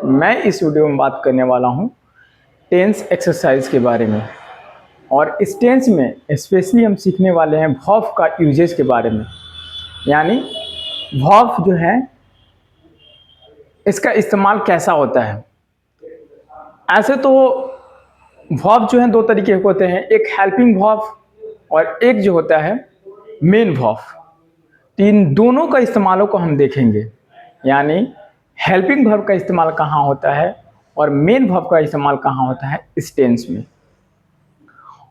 मैं इस वीडियो में बात करने वाला हूँ टेंस एक्सरसाइज के बारे में। और इस टेंस में स्पेशली हम सीखने वाले हैं वर्ब का यूजेज के बारे में, यानी वर्ब जो है इसका इस्तेमाल कैसा होता है। ऐसे तो वर्ब जो है दो तरीके के होते हैं, एक हेल्पिंग वर्ब और एक जो होता है मेन वर्ब। इन दोनों का इस्तेमालों को हम देखेंगे, यानी हेल्पिंग वर्ब का इस्तेमाल कहाँ होता है और मेन वर्ब का इस्तेमाल कहाँ होता है इस टेंस में।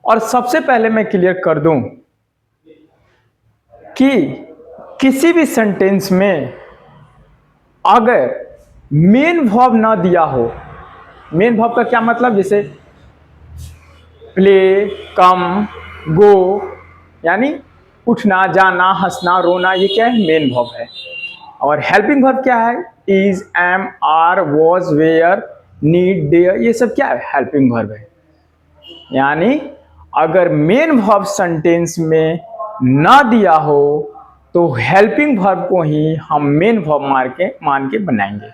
और सबसे पहले मैं क्लियर कर दूं कि किसी भी सेंटेंस में अगर मेन वर्ब ना दिया हो, मेन वर्ब का क्या मतलब, जैसे प्ले, कम, गो, यानी उठना, जाना, हंसना, रोना, ये क्या है, मेन वर्ब है। और हेल्पिंग वर्ब क्या है, is, am, are, was, were, need, dare, ये सब क्या है, हेल्पिंग वर्ब है। यानी अगर मेन वर्ब सेंटेंस में ना दिया हो तो हेल्पिंग वर्ब को ही हम मेन वर्ब मान के बनाएंगे।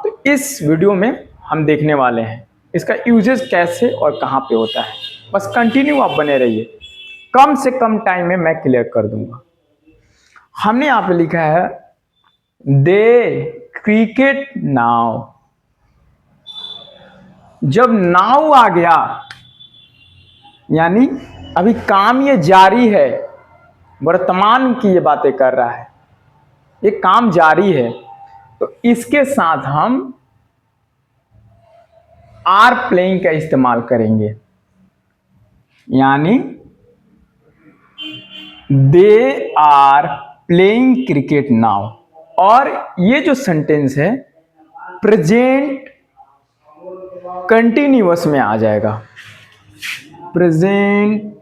तो इस वीडियो में हम देखने वाले हैं इसका यूजेस कैसे और कहाँ पे होता है। बस कंटिन्यू आप बने रहिए, कम से कम टाइम में मैं क्लियर कर दूंगा। हमने यहाँ पे लिखा है दे क्रिकेट नाउ। जब नाउ आ गया यानी अभी काम ये जारी है, वर्तमान की ये बातें कर रहा है, ये काम जारी है, तो इसके साथ हम आर प्लेइंग का इस्तेमाल करेंगे। यानी they are playing cricket now. और ये जो सेंटेंस है प्रेजेंट कंटिन्यूअस में आ जाएगा। प्रेजेंट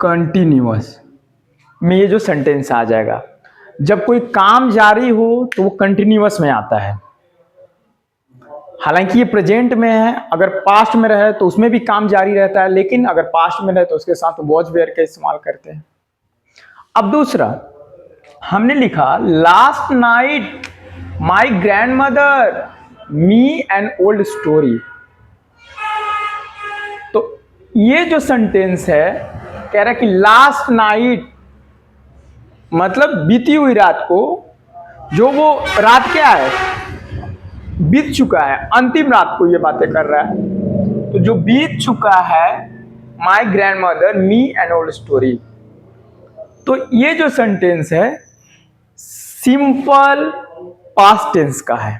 कंटिन्यूअस में ये जो सेंटेंस आ जाएगा। जब कोई काम जारी हो तो वो कंटिन्यूअस में आता है। हालांकि ये प्रेजेंट में है, अगर पास्ट में रहे तो उसमें भी काम जारी रहता है, लेकिन अगर पास्ट में रहे तो उसके साथ वॉज वेयर का इस्तेमाल करते हैं। अब दूसरा हमने लिखा last night my grand mother me an old story. तो ये जो सेंटेंस है कह रहा है कि लास्ट नाइट मतलब बीती हुई रात को, जो वो रात क्या है, बीत चुका है, अंतिम रात को ये बातें कर रहा है। तो जो बीत चुका है, my grand mother me an old story. तो ये जो सेंटेंस है सिंपल पास्ट टेंस का है।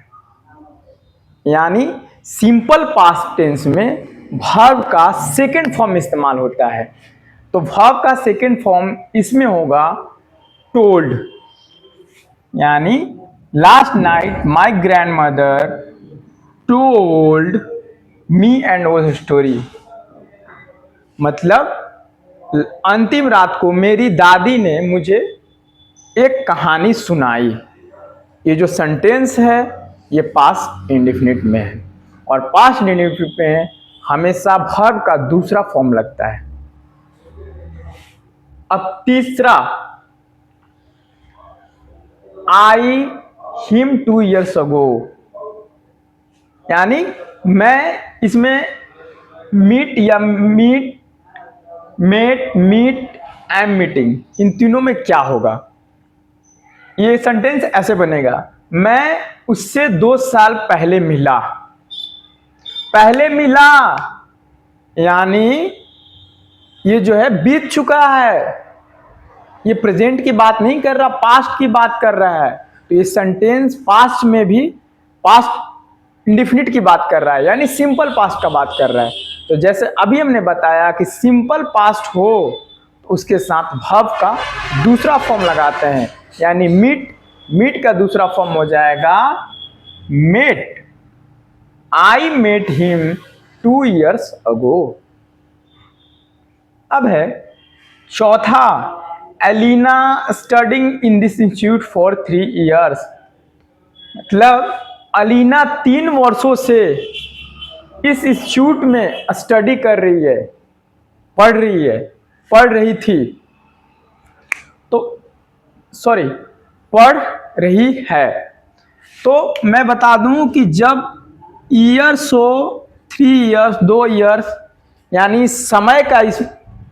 यानी सिंपल पास्ट टेंस में वर्ब का सेकंड फॉर्म इस्तेमाल होता है। तो वर्ब का सेकंड फॉर्म इसमें होगा टोल्ड। यानी last night my grand mother told me and old story. मतलब अंतिम रात को मेरी दादी ने मुझे एक कहानी सुनाई। ये जो सेंटेंस है ये पास्ट इंडेफिनिट में है, और पास्ट इंडेफिनिट में हमेशा वर्ब का दूसरा फॉर्म लगता है। अब तीसरा, आई हिम 2 years ago। यानी मैं इसमें मीट या meet, met, meet, M meeting, इन तीनों में क्या होगा। ये सेंटेंस ऐसे बनेगा, मैं उससे 2 साल पहले मिला। पहले मिला यानी ये जो है बीत चुका है, ये प्रेजेंट की बात नहीं कर रहा, पास्ट की बात कर रहा है। तो ये सेंटेंस पास्ट में भी पास्ट इंडेफिनिट की बात कर रहा है, यानी सिंपल पास्ट का बात कर रहा है। तो जैसे अभी हमने बताया कि सिंपल पास्ट हो तो उसके साथ वर्ब का दूसरा फॉर्म लगाते हैं, यानी मीट, मीट का दूसरा फॉर्म हो जाएगा met. I met him 2 years ago। अब है चौथा, Elina studying in this institute for 3 years। मतलब अलीना 3 वर्षों से इस इंस्टीट्यूट में स्टडी कर रही है, पढ़ रही थी, तो सॉरी, पढ़ रही है। तो मैं बता दूं कि जब ईयर्स हो 3 ईयर्स 2 ईयर्स यानी समय का इस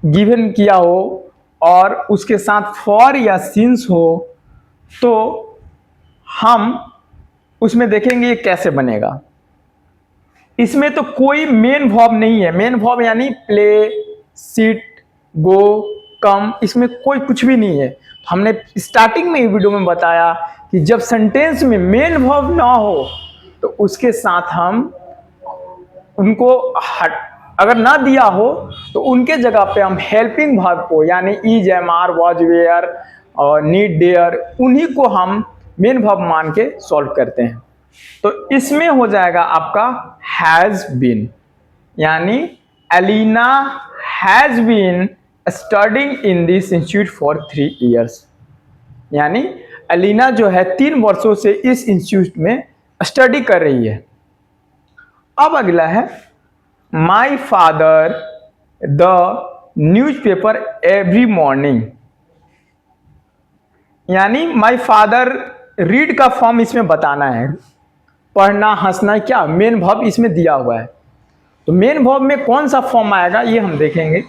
गिवन किया हो और उसके साथ फॉर या सिंस हो तो हम उसमें देखेंगे ये कैसे बनेगा। इसमें तो कोई मेन वर्ब नहीं है। मेन वर्ब यानी प्ले, सिट, गो, कम, इसमें कोई कुछ भी नहीं है। हमने स्टार्टिंग में ही वीडियो में बताया कि जब सेंटेंस में मेन वर्ब ना हो तो उसके साथ हम उनको अगर ना दिया हो तो उनके जगह पे हम हेल्पिंग वर्ब को यानी is, am, are, was, were और नीड, डेयर, उन्हीं को हम मेन वर्ब मान के सॉल्व करते हैं। तो इसमें हो जाएगा आपका हैज बीन, यानी Elina has been studying in this institute for 3 years, यानी एलिना जो है 3 वर्षों से इस इंस्टीट्यूट में स्टडी कर रही है। अब अगला है my father the newspaper every morning, यानी माई फादर रीड का फॉर्म इसमें बताना है। पढ़ना, हंसना, क्या मेन वर्ब इसमें दिया हुआ है। तो मेन वर्ब में कौन सा फॉर्म आएगा ये हम देखेंगे।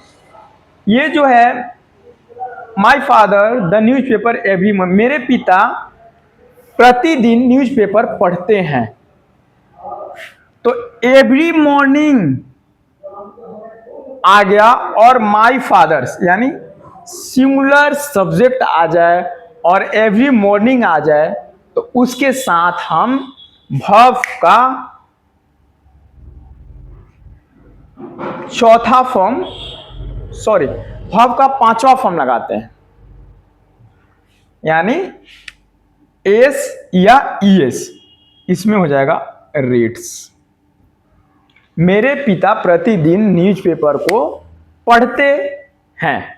ये जो है my father the newspaper every morning, मेरे पिता प्रतिदिन न्यूज़पेपर पढ़ते हैं। तो एवरी मॉर्निंग आ गया और माई फादर्स यानी सिंगुलर सब्जेक्ट आ जाए और एवरी मॉर्निंग आ जाए तो उसके साथ हम वर्ब का चौथा फॉर्म वर्ब का 5वां फॉर्म लगाते हैं, यानी एस या ईएस। इसमें हो जाएगा रीड्स। मेरे पिता प्रतिदिन न्यूज़पेपर को पढ़ते हैं।